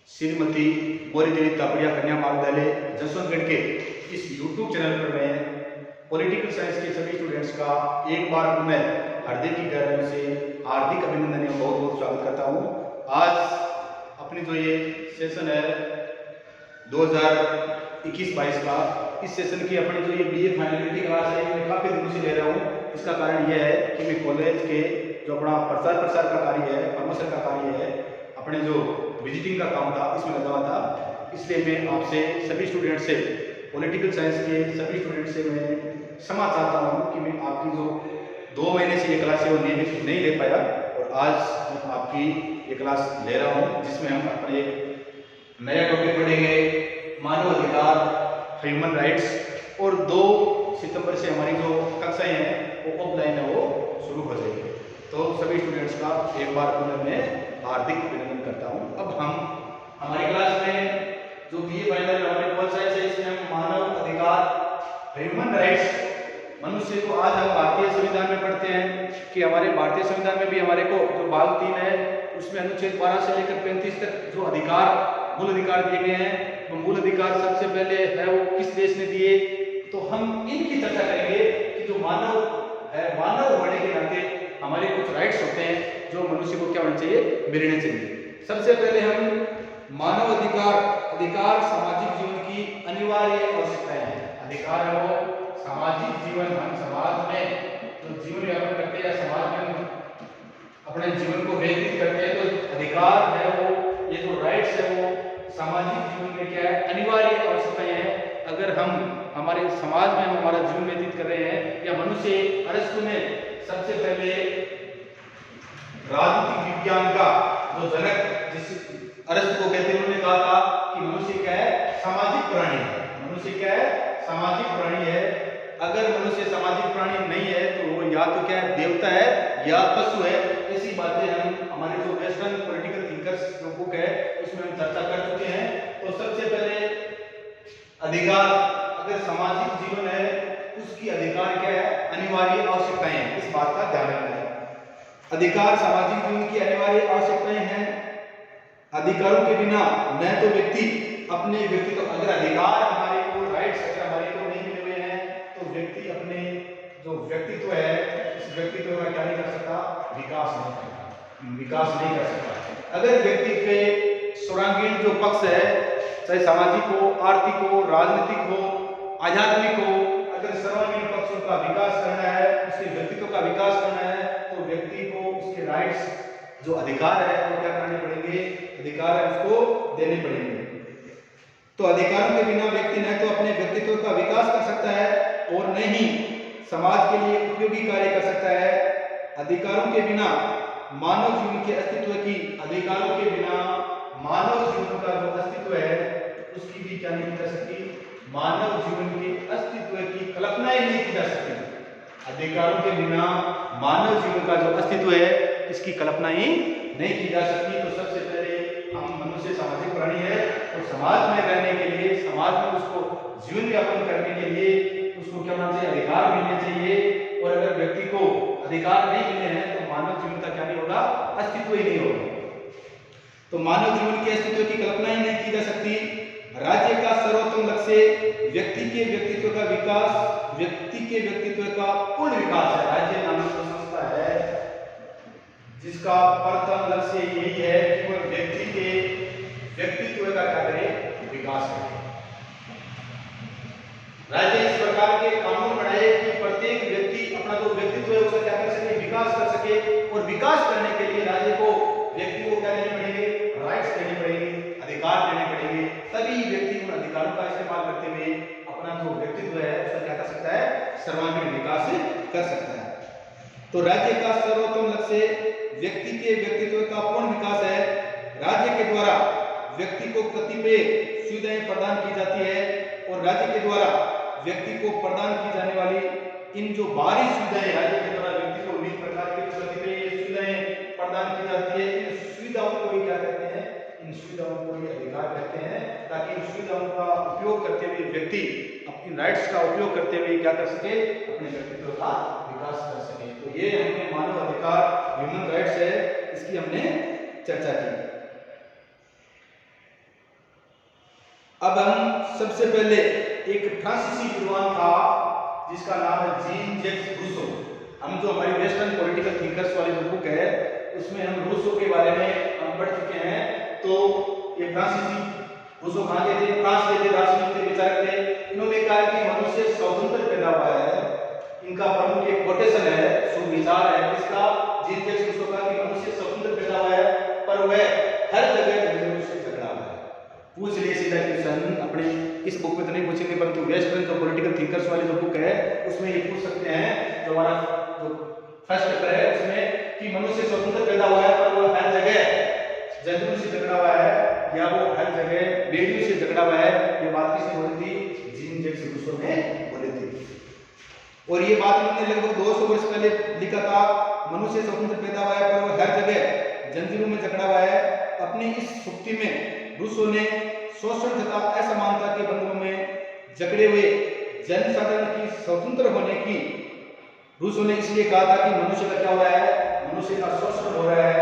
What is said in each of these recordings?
श्रीमती गौरीदेवी तापड़िया कन्या महाविद्यालय जसवंतगढ़ के इस YouTube चैनल पर मैं पॉलिटिकल साइंस के सभी स्टूडेंट्स का एक बार पुनः हृदय की गहराइयों से हार्दिक अभिनंदन एवं बहुत बहुत स्वागत करता हूँ। आज अपनी जो ये सेशन है 2021-22 का, इस सेशन की अपनी जो ये BA फाइनल की क्लास है मैं काफ़ी दिनों से ले रहा हूँ। इसका कारण यह है कि मैं कॉलेज के जो अपना प्रसार का कार्य है, प्रमोशन का कार्य है, अपने जो विजिटिंग का काम था इसमें लगा हुआ था। इसलिए मैं आपसे सभी स्टूडेंट से, पॉलिटिकल साइंस के सभी स्टूडेंट से मैं क्षमा चाहता हूँ कि मैं आपकी जो 2 महीने से ये क्लास है वो नियमित नहीं ले पाया, और आज मैं आपकी ये क्लास ले रहा हूँ जिसमें हम अपने एक नया टॉपिक पढ़ेंगे, मानव अधिकार, ह्यूमन राइट्स। और 2 सितंबर से हमारी जो कक्षाएं हैं वो ऑफलाइन है वो शुरू हो जाएगी। तो सभी स्टूडेंट्स का एक बार पुनः मैं हार्दिक अभिनंदन करता हूँ। अब हम हमारी क्लास में जो BA फाइनल हमारे पॉलिटिकल साइंस है इसमें हम मानव अधिकार, ह्यूमन राइट्स, मनुष्य को, आज हम भारतीय संविधान में पढ़ते हैं कि हमारे भारतीय संविधान में भी हमारे को जो भाग 3 है उसमें अनुच्छेद 12 से लेकर 35 तक जो अधिकार, मूल अधिकार दिए गए हैं। तो मूल अधिकार सबसे पहले है वो किस देश ने दिए, तो हम इनकी चर्चा करेंगे कि जो मानव है, मानव होने के नाते हमारे कुछ राइट्स होते हैं जो मनुष्य को क्या होना चाहिए, मिलने चाहिए। सबसे पहले हम मानव अधिकार सामाजिक जीवन की अनिवार्य आवश्यकताएं हैं। अधिकार है वो सामाजिक जीवन, हम समाज में जो जीवन यापन करते हैं, समाज में अपने जीवन को व्यतीत करते हैं, तो अधिकार है वो, ये जो राइट्स है वो सामाजिक जीवन में क्या है, अनिवार्य आवश्यकताएं हैं। अगर हम हमारे समाज में हम हमारा जीवन व्यतीत कर रहे हैं, या मनुष्य अरस्तु ने सबसे पहले राजनीतिक विज्ञान का जो जनक, जिस अरस्तु को कहते हैं, उन्होंने कहा था कि मनुष्य क्या है, सामाजिक प्राणी है। मनुष्य क्या है, सामाजिक प्राणी है। अगर मनुष्य सामाजिक प्राणी नहीं है तो वो या तो क्या है, देवता है या पशु है। ऐसी बातें हम हमारे जो वेस्टर्न पॉलिटिकल थिंकर्स जो बुक है उसमें हम चर्चा कर चुके हैं। तो सबसे पहले अधिकार, अगर सामाजिक जीवन है उसकी अधिकार क्या है, अनिवार्य आवश्यकताएं हैं। इस बात का ध्यान रखना है। अधिकार सामाजिक जीवन की अनिवार्य आवश्यकताएं हैं। अधिकारों के बिना न तो व्यक्ति अपने व्यक्तित्व, अगर अधिकार हमारे को, राइट्स अगर हमारे को नहीं मिले हुए हैं तो व्यक्ति अपने जो व्यक्तित्व है इस व्यक्तित्व का क्या नहीं कर सकता, विकास नहीं कर सकता। अगर व्यक्ति के सर्वांगीण जो पक्ष है, चाहे सामाजिक हो, आर्थिक हो, राजनीतिक हो, आध्यात्मिक हो, अगर सर्वांगीण पक्षों का विकास करना है, उसके व्यक्तित्व का विकास करना है, तो व्यक्ति को उसके राइट्स, जो अधिकार है वो क्या करने पड़ेंगे, अधिकार है उसको देने पड़ेंगे। तो अधिकारों के बिना व्यक्ति न तो अपने व्यक्तित्व का विकास कर सकता है और न ही समाज के लिए उपयोगी कार्य कर सकता है। अधिकारों के बिना मानव जीवन के अस्तित्व की, अधिकारों के बिना मानव जीवन का जो अस्तित्व है उसकी भी क्या नहीं की जा सकती, मानव जीवन के अस्तित्व की कल्पना ही नहीं की जा सकती। अधिकारों के बिना मानव जीवन का जो अस्तित्व है इसकी कल्पना ही नहीं की जा सकती। तो सबसे पहले हम मनुष्य सामाजिक प्राणी है, तो समाज में रहने के लिए, समाज में उसको जीवन यापन करने के लिए उसको क्या होना चाहिए, अधिकार मिलने चाहिए। और अगर व्यक्ति को अधिकार नहीं मिले हैं तो मानव जीवन का क्या नहीं होगा, अस्तित्व ही नहीं होगा। तो मानव जीवन के अस्तित्व की कल्पना ही नहीं की जा सकती। राज्य का सर्वोत्तम लक्ष्य व्यक्ति के व्यक्तित्व का विकास, व्यक्ति के व्यक्तित्व का पूर्ण विकास है। राज्य नामक संस्था है जिसका प्रथम लक्ष्य यही है कि वह व्यक्ति के व्यक्तित्व का क्या करे, विकास करे। राज्य इस प्रकार के कानून बनाए कि प्रत्येक व्यक्ति अपना जो व्यक्तित्व है उसका क्या कर सके, विकास कर सके। और विकास करने के लिए राज्य को, व्यक्ति को क्या देने पड़ेंगे, राइट्स देने पड़ेंगे, अधिकार देने पड़ेंगे। तभी व्यक्ति उन अधिकारों का इस्तेमाल करते हुए अपना जो व्यक्तित्व है उसका क्या कर सकता है, सर्वांगीण विकास कर सकता है। तो राज्य का सर्वोत्तम लक्ष्य व्यक्ति के व्यक्तित्व का पूर्ण विकास है। राज्य के द्वारा व्यक्ति को कतिपय सुविधाएं प्रदान की जाती है, और राज्य के द्वारा व्यक्ति को प्रदान की जाने वाली इन जो बाहरी सुविधाएं, राज्य के द्वारा व्यक्ति को विभिन्न प्रकार की कतिपय सुविधाएं प्रदान की जाती है, इन सुविधाओं को भी क्या कहते हैं, इन सुविधाओं को भी अधिकार कहते हैं। ताकि इन सुविधाओं का उपयोग करते हुए व्यक्ति अपनी राइट्स का उपयोग करते हुए क्या कर सके, अपने व्यक्तित्व का विकास कर सके। तो ये हमने मानव अधिकार, ह्यूमन राइट्स है, इसकी हमने चर्चा की। अब हम सबसे पहले एक फ्रांसीसी विद्वान था जिसका नाम है जीन जैक्स रूसो। हम जो हमारी वेस्टर्न पॉलिटिकल थिंकर्स वाली जो बुक है उसमें हम रूसो के बारे में हम पढ़ चुके हैं। तो ये फ्रांसीसी रूसो कहाँ के थे? फ्रांस के थे, दार्शनिक थे, विचारक थे। इन्होंने कहा कि मनुष्य स्वतंत्र पैदा हुआ है। इनका प्रमुख एक कोटेशन है, सुविचार है इसका, जीन जैक्स रूसो का, कि मनुष्य स्वतंत्र पैदा हुआ है पर वह हर जगह जंजीरों से जकड़ा हुआ है। पूछ लिए सीधा क्वेश्चन, अपने इस बुक में तो नहीं पूछेंगे परंतु वेस्टर्न जो पॉलिटिकल थिंकर्स वाली जो बुक है उसमें ये पूछ सकते हैं, जो हमारा जो फर्स्ट पेपर है उसमें, कि मनुष्य स्वतंत्र पैदा हुआ है पर वो हर जगह जंजीरों से जकड़ा हुआ है या वो हर जगह बेड़ियों से जकड़ा हुआ है। ये बात किसने बोली थी? जीन जैक्स रूसो ने बोली थी। और ये बात उन्होंने लगभग 200 वर्ष पहले लिखा था। मनुष्य स्वतंत्र पैदा हुआ है पर वो हर जगह जंजीरों में जकड़ा हुआ है। अपनी इस सुक्ति में रूसो ने शोषण तथा असमानता के बंधनों में जकड़े हुए जनसाधारण की स्वतंत्र होने की रूसो ने इसलिए कहा था कि मनुष्य का क्या हो रहा है? मनुष्य का शोषण हो रहा है।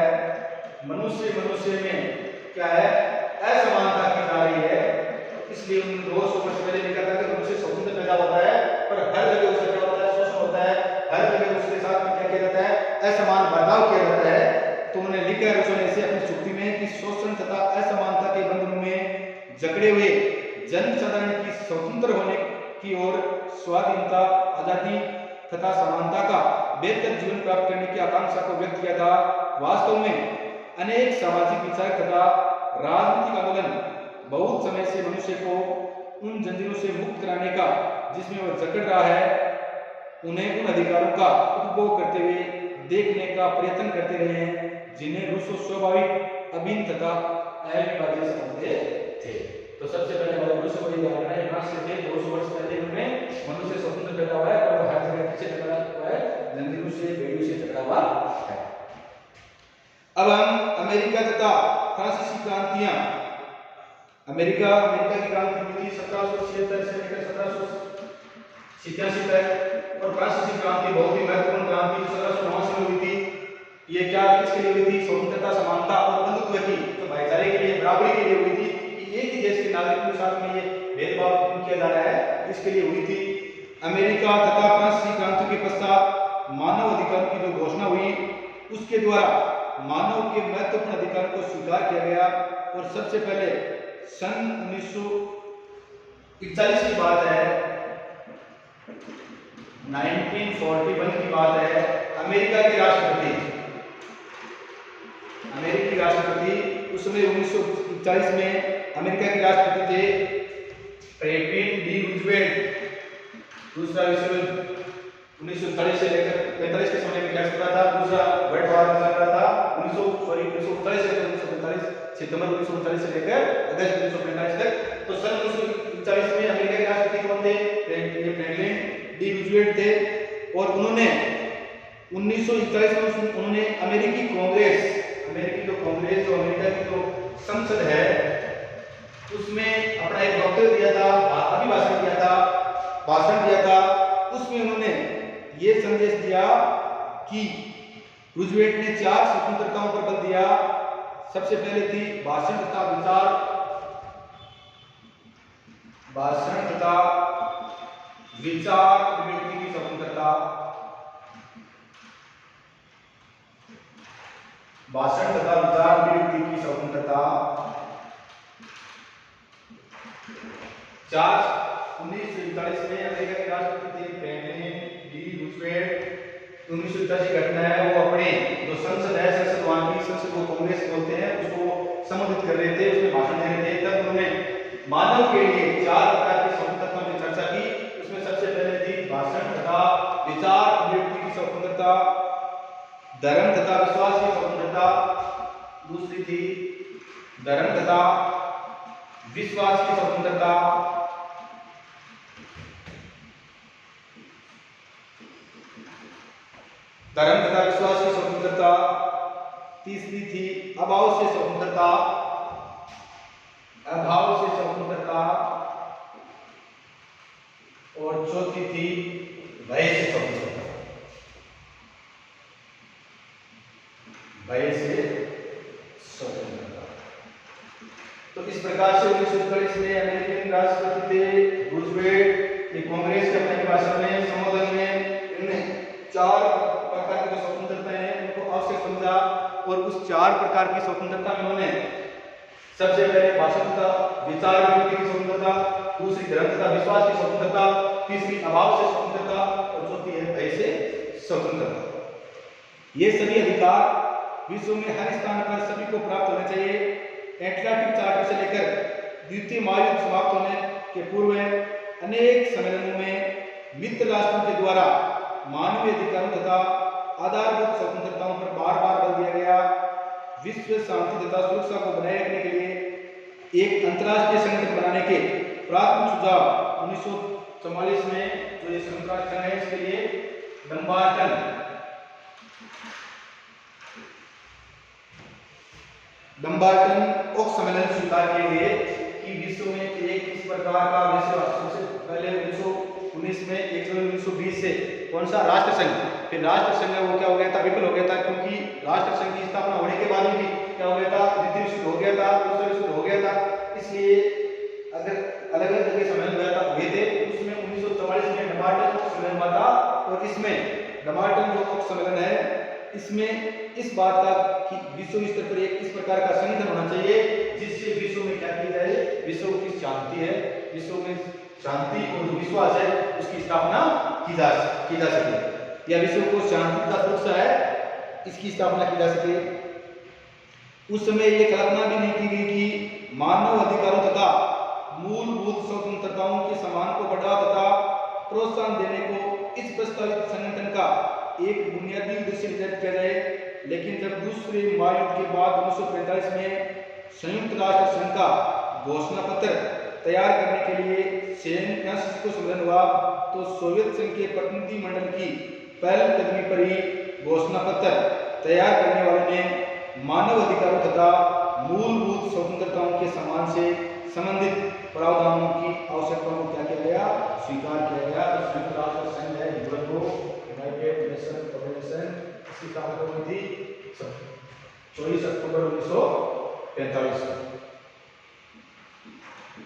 मनुष्य में क्या है? असमानता की जा रही है। इसलिए उन 200 वर्ष पहले लिखा था कि मनुष्य स्वतंत्र पैदा होता है पर हर जगह उसका क्या होता है? शोषण होता है। हर जगह उसके साथ में क्या किया जाता है? असमान बर्ताव किया जाता है। तो उन्होंने लिखा है रूसो ने इसे अपनी सुक्ति में कि शोषण तथा असमानता के बंधनों में जकड़े हुए जनसाधारण की स्वतंत्र होने की ओर स्वाधीनता, आजादी तथा समानता का बेहतर जीवन प्राप्त करने की आकांक्षा को व्यक्त किया था। वास्तव में अनेक सामाजिक विचार तथा राजनीतिक आंदोलन बहुत समय से मनुष्य को उन जंजीरों से मुक्त कराने का जिसमें वह जकड़ रहा है, उन्हें उन अधिकारों का उपभोग करते हुए देखने का प्रयत्न करते रहे हैं जिन्हें रूसो स्वाभाविक, अभिन्न तथा अनिवार्य समझते थे। तो सबसे पहले हमारे रूसो को ये जानना है, फ्रांस से थे 200 वर्ष पहले उन्हें मनुष्य स्वतंत्र पैदा हुआ है और हर जगह किससे जकड़ा हुआ है? जंजीरों से, बेड़ियों से जकड़ा हुआ है। अब हम अमेरिका तथा फ्रांसीसी क्रांतियां, अमेरिका की क्रांति हुई थी 1776 से लेकर 1787 तक, और फ्रांसीसी क्रांति बहुत ही महत्वपूर्ण क्रांति 1789 में हुई थी। ये क्या किसके लिए हुई थी? स्वतंत्रता, समानता और बंधुत्व की, तो भाईचारे के लिए, बराबरी के लिए हुई थी कि एक ही देश के नागरिकों के साथ में ये भेदभाव क्यों किया जा रहा है, इसके लिए हुई थी। अमेरिका तथा फ्रांसीसी क्रांति के पश्चात मानव अधिकारों की जो घोषणा हुई उसके द्वारा मानव के महत्वपूर्ण अधिकारों को स्वीकार किया गया। और सबसे पहले सन 1941 की बात है, 1941 की बात है, अमेरिका के राष्ट्रपति उस समय 1941 में अमेरिका के राष्ट्रपति थे फ्रैंकलिन डी रूजवेल्ट। दूसरा विश्व युद्ध 1940 से लेकर 45 के समय में क्या चल रहा था? दूसरा वर्ल्ड वॉर चल रहा था। 1939 से 1945, सितंबर 1939 से लेकर अगस्त 1945 तक। तो सन 1941 में अमेरिका के राष्ट्रपति कौन थे? फ्रैंकलिन डी रूजवेल्ट थे। और उन्होंने 1941 में उन्होंने अमेरिकी जो कांग्रेस जो अमेरिका की जो संसद है उसमें अपना एक वक्तव्य दिया था, अभिभाषण दिया था। उसमें उन्होंने ये संदेश दिया कि रूजवेल्ट ने 4 स्वतंत्रताओं पर बल दिया। सबसे पहले थी भाषण तथा विचार अभिव्यक्ति की स्वतंत्रता, भाषण तथा विचार अभिव्यक्ति की स्वतंत्रता। 1941 में अमेरिका के राष्ट्रपति थे फ्रैंकलिन डी रूजवेल्ट। 1941 की घटना है, वो अपने जो संसद है, संसद वहां की संसद को कांग्रेस बोलते हैं, उसको संबोधित कर रहे थे, उसमें भाषण दे रहे थे। तब उन्होंने मानव के लिए 4 प्रकार की स्वतंत्रता की चर्चा की। उसमें सबसे पहले थी भाषण तथा विचार अभिव्यक्ति की स्वतंत्रता, धर्म तथा विश्वास की स्वतंत्रता। दूसरी थी धर्म तथा विश्वास की स्वतंत्रता। धर्म तथा विश्वास की स्वतंत्रता। तीसरी थी अभाव से स्वतंत्रता, और चौथी थी भय से स्वतंत्रता। तो इस प्रकार से 1947 में अमेरिकन राष्ट्रपति थे रूजवेल्ट, ये कांग्रेस के अपने भाषण में संबोधन में इन्होंने 4 प्रकार की स्वतंत्रता है उनको आवश्यक समझा, और उस 4 प्रकार की स्वतंत्रता में उन्होंने सबसे पहले भाषा तथा विचार व्यक्ति की स्वतंत्रता, दूसरी धर्म तथा विश्वास की स्वतंत्रता, तीसरी अभाव से स्वतंत्रता और चौथी है भय से स्वतंत्रता। ये सभी अधिकार विश्व में हर स्थान पर सभी को प्राप्त होने चाहिए। एटलांटिक चार्टर से लेकर द्वितीय महायुद्ध समाप्त होने के पूर्व अनेक सम्मेलनों में मित्र राष्ट्रों के द्वारा मानवीय अधिकारों तथा आधारभूत स्वतंत्रताओं पर बार बार बल दिया गया। विश्व शांति तथा सुरक्षा को बनाए रखने के लिए एक अंतर्राष्ट्रीय संगठन बनाने के प्राथमिक सुझाव 1944 में जो ये संयुक्त राष्ट्र संघ है इसके लिए डम्बार्टन ओक सम्मेलन स्वीकार किए गए कि विश्व में एक इस प्रकार का विश्व सबसे पहले 1919 में 1 जनवरी 1920 से कौन सा राष्ट्र संघ, फिर राष्ट्र संघ वो क्या हो गया था, विफल हो गया था, क्योंकि राष्ट्र संघ की स्थापना होने के बाद भी क्या हो गया था, द्वितीय विश्व हो गया था, दूसरा विश्व हो गया था। इसलिए अगर अलग अलग जगह सम्मेलन हुए थे, उसमें 1944 में डम्बार्टन ओक सम्मेलन हुआ था, और इसमें डम्बार्टन जो ओक सम्मेलन है इसमें इस बात का कि विश्व स्तर पर एक इस प्रकार का संगठन होना चाहिए जिससे विश्व में क्या की जाए, विश्व की शांति है, विश्व में शांति और जो विश्वास है उसकी स्थापना की जा सके, या विश्व को शांति का सुरक्षा है इसकी स्थापना की जा सके। उस समय ये कल्पना भी नहीं की गई कि मानव अधिकारों तथा मूलभूत स्वतंत्रताओं के सम्मान को बढ़ावा तथा प्रोत्साहन देने को इस प्रस्तावित संगठन का एक बुनियादी उद्देश्य निर्धारित किया जाए। लेकिन जब दूसरे महायुद्ध के बाद 1945 में संयुक्त राष्ट्र संघ का घोषणा पत्र तैयार करने के लिए सेनेट को सम्मेलन हुआ, तो सोवियत संघ के प्रतिनिधि मंडल की पहलकदमी पर ही घोषणा पत्र तैयार करने वालों ने मानव अधिकारों तथा मूलभूत स्वतंत्रताओं के सम्मान से संबंधित प्रावधानों की आवश्यकताओं को क्या किया गया, स्वीकार किया गया। तो संयुक्त राष्ट्र संघ है यूनाइटेड नेशन ऑर्गेनाइजेशन, इसकी स्थापना हुई थी 24 अक्टूबर 1945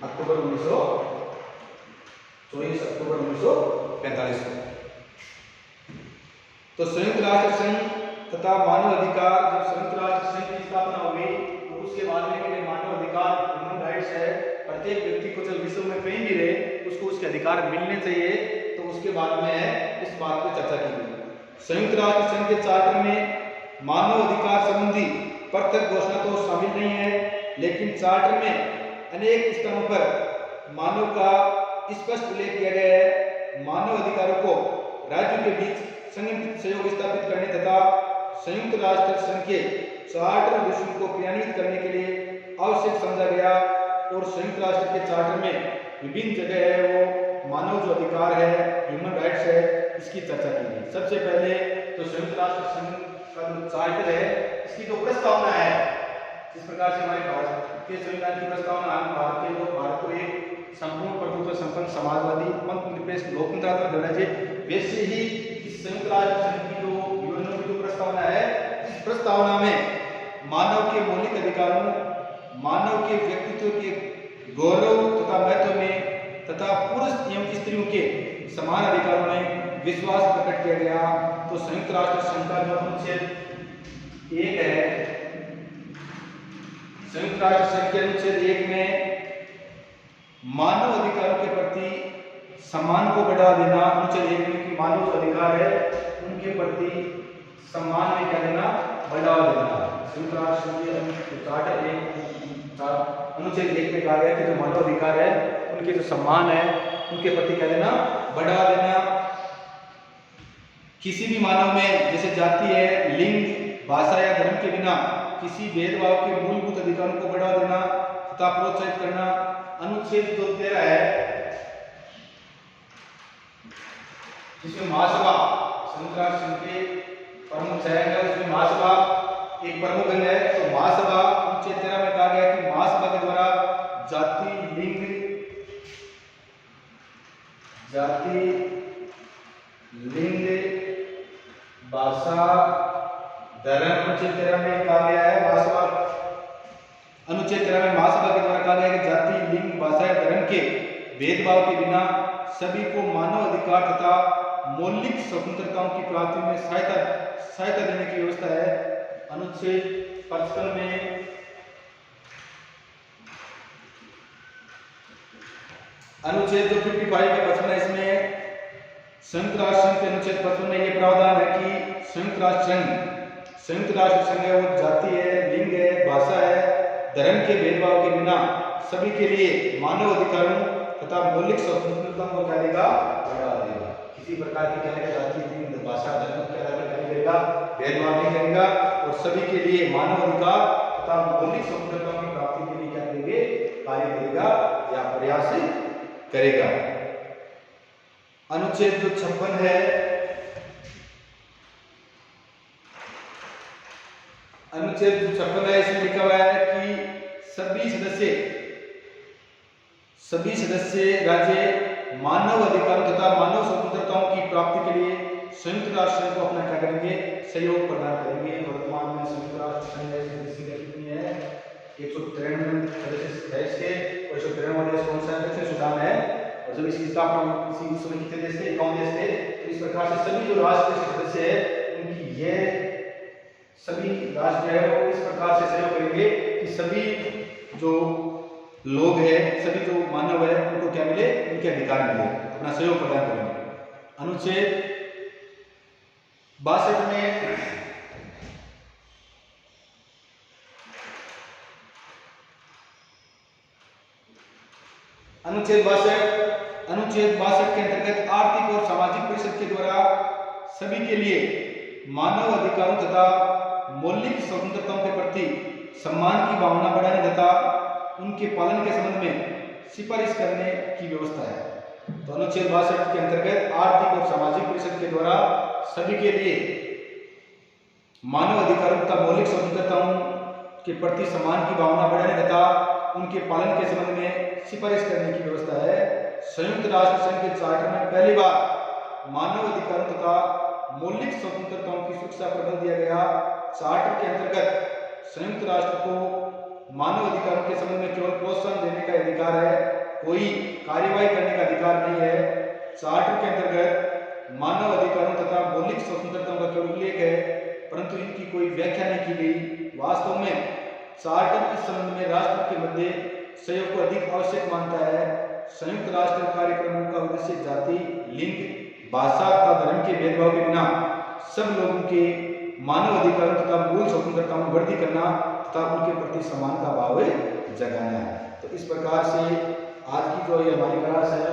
अक्टूबर 1945 तो संयुक्त राष्ट्र संघ तथा मानव अधिकार, जब संयुक्त राष्ट्र संघ की स्थापना हुई तो उसके बाद में के मानव अधिकार ह्यूमन राइट्स है, प्रत्येक व्यक्ति को जब विश्व में कहीं भी रहे उसको उसके अधिकार मिलने चाहिए, तो उसके बाद में इस बात पर चर्चा की गई। संयुक्त राष्ट्र संघ के चार्टर में मानव अधिकार संबंधी प्रत्यक्ष घोषणा तो शामिल नहीं है, लेकिन चार्टर में अनेक स्थानों पर मानव का स्पष्ट उल्लेख किया गया है। मानव अधिकारों को राज्यों के बीच संगठित सहयोग स्थापित करने तथा संयुक्त राष्ट्र संघ के चार्टर उद्देश्यों को क्रियान्वित करने के लिए आवश्यक समझा गया, और संयुक्त राष्ट्र के चार्टर में विभिन्न जगह है वो मानव जो अधिकार है, ह्यूमन राइट्स है, इसकी चर्चा की गई। सबसे पहले तो संयुक्त राष्ट्र संघ का जो चार्टर है इसकी जो प्रस्तावना है, जिस प्रकार से हमारे भारत के संविधान की प्रस्तावना भारत को एक संपूर्ण प्रभुत्व संपन्न समाजवादी निरपेक्ष लोकतंत्रात्मक गणराज्य, वैसे ही इस संयुक्त राष्ट्र संघ की जो यूएनओ की जो प्रस्तावना है, इस प्रस्तावना में मानव के मौलिक अधिकारों, मानव के व्यक्तित्व के गौरव तथा महत्व में तथा पुरुष एवं स्त्रियों के समान अधिकारों में विश्वास प्रकट किया गया। तो संयुक्त राष्ट्र संघ का जो अनुच्छेद 1 है, संयुक्त राष्ट्र संघ के अनुच्छेद 1 में मानव अधिकारों के प्रति सम्मान को बढ़ावा देना, अनुच्छेद 1 में कि मानव जो अधिकार है उनके प्रति सम्मान में क्या देना, बढ़ावा देना। संयुक्त राष्ट्र संघ के चार्टर 1 अनुच्छेद 1 में कहा गया कि जो मानव अधिकार है उनके जो सम्मान है उनके प्रति क्या देना, बढ़ावा देना। किसी भी मानव में जैसे जाति है, लिंग, भाषा या धर्म के बिना किसी भेदभाव के मूलभूत अधिकारों को बढ़ावा देना तथा प्रोत्साहित करना। अनुच्छेद जो 13 है जिसमें महासभा संयुक्त राष्ट्र संघ के प्रमुख शहर है, उसमें महासभा एक प्रमुख अंग है। तो महासभा अनुच्छेद 13 में कहा गया कि महासभा के द्वारा जाति, लिंग, भाषा, धर्म, अनुच्छेद 13 में कहा गया है महासभा, अनुच्छेद 13 में महासभा के द्वारा कहा कहा गया कि जाति, लिंग, भाषा या धर्म के भेदभाव के बिना सभी को मानव अधिकार तथा मौलिक स्वतंत्रताओं की प्राप्ति में सहायता देने की व्यवस्था है। अनुच्छेद 55 में अनुच्छेद जो 55 है 55 है, इसमें संयुक्त राष्ट्र संघ के अनुच्छेद 55 में यह प्रावधान है कि संयुक्त राष्ट्र संघ है वो जाति है, लिंग है, भाषा है, धर्म के भेदभाव के बिना सभी के लिए मानव अधिकारों तथा मौलिक स्वतंत्रता को क्या देगा, बढ़ावा देगा। किसी प्रकार की क्या जाति, लिंग, भाषा, धर्म के आधार पर क्या करेगा, भेदभाव नहीं करेगा और सभी के लिए मानव अधिकार तथा मौलिक स्वतंत्रता की प्राप्ति के लिए क्या करेंगे, कार्य करेगा या प्रयास करेगा। अनुच्छेद जो 56 है, अनुच्छेद 56 है, इसमें लिखा हुआ है कि सभी सदस्य राज्य मानव अधिकारों तथा मानव स्वतंत्रताओं की प्राप्ति के लिए संयुक्त राष्ट्र संघ को अपना क्या करेंगे, सहयोग प्रदान करेंगे। वर्तमान में संयुक्त राष्ट्र संघ सदस्य कितनी है, 193 सदस्य है इसके, और 193वां देश कौन सा है, सूडान है। और जब इसकी स्थापना इसी समय कितने देश थे, 51 देश थे। तो इस प्रकार से सभी जो राष्ट्र के सदस्य है उनकी ये सभी राष्ट्र है वो इस प्रकार से सहयोग करेंगे कि सभी जो लोग हैं, सभी जो मानव है उनको क्या मिले, उनके अधिकार मिले, अपना सहयोग प्रदान करेंगे। अनुच्छेद 62 में अनुच्छेद 62 के अंतर्गत आर्थिक और सामाजिक परिषद के द्वारा सभी के लिए मानव अधिकारों तथा मौलिक स्वतंत्रताओं के प्रति सम्मान की भावना बढ़ाने तथा उनके पालन के संबंध में सिफारिश करने की व्यवस्था है। तो अनुच्छेद 62 के अंतर्गत आर्थिक और सामाजिक परिषद के द्वारा सभी के लिए मानव अधिकारों तथा मौलिक स्वतंत्रताओं के प्रति सम्मान की भावना बढ़ाने तथा उनके पालन के संबंध में सिफारिश करने की व्यवस्था है। संयुक्त राष्ट्र संघ के चार्टर में पहली बार मानव अधिकारों तथा मौलिक स्वतंत्रताओं की सुरक्षा पर बल दिया गया। चार्टर के अंतर्गत संयुक्त राष्ट्र को मानव अधिकारों के संबंध में केवल प्रोत्साहन देने का अधिकार है, कोई कार्यवाही करने का अधिकार नहीं है। चार्टर के अंतर्गत मानव अधिकारों तथा मौलिक स्वतंत्रताओं का केवल उल्लेख है, परंतु इनकी कोई व्याख्या नहीं की गई। वास्तव में चार्टर इस संबंध में राष्ट्र के मध्य सहयोग को अधिक आवश्यक मानता है। संयुक्त राष्ट्र कार्यक्रमों का उद्देश्य जाति, लिंग, भाषा तथा धर्म के भेदभाव के बिना सब लोगों के मानव अधिकारों तथा मूल स्वतंत्रताओं में वृद्धि करना तथा उनके प्रति सम्मान का भाव जगाना है। तो इस प्रकार से आज की जो ये हमारी क्लास है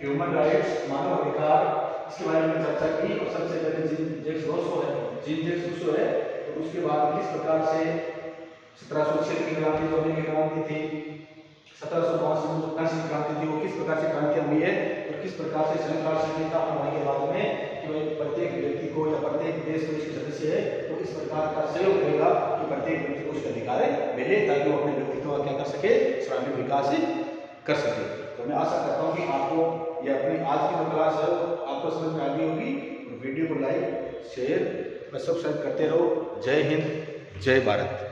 ह्यूमन राइट्स, मानव अधिकार, इसके बारे में चर्चा की। और सबसे पहले जीन रूसो है, तो उसके बाद किस प्रकार से 1706 की क्रांति जो अमेरिकी क्रांति थी, 1782 की क्रांति थी, वो किस प्रकार से क्रांतियां हुई है और किस प्रकार से संयुक्त राष्ट्र संघ की स्थापना होने के बाद में कि भाई प्रत्येक व्यक्ति को या प्रत्येक देश में इसके सदस्य है तो इस प्रकार का सहयोग करेगा कि प्रत्येक व्यक्ति को उसका अधिकार मिले ताकि वो अपने व्यक्तित्व का क्या कर सके, सर्वांगीण विकास कर सके। तो मैं आशा करता हूँ कि आपको ये अपनी आज की जो क्लास है आपको समझ में आ गई होगी। वीडियो को लाइक, शेयर और सब्सक्राइब करते रहो। जय हिंद, जय भारत।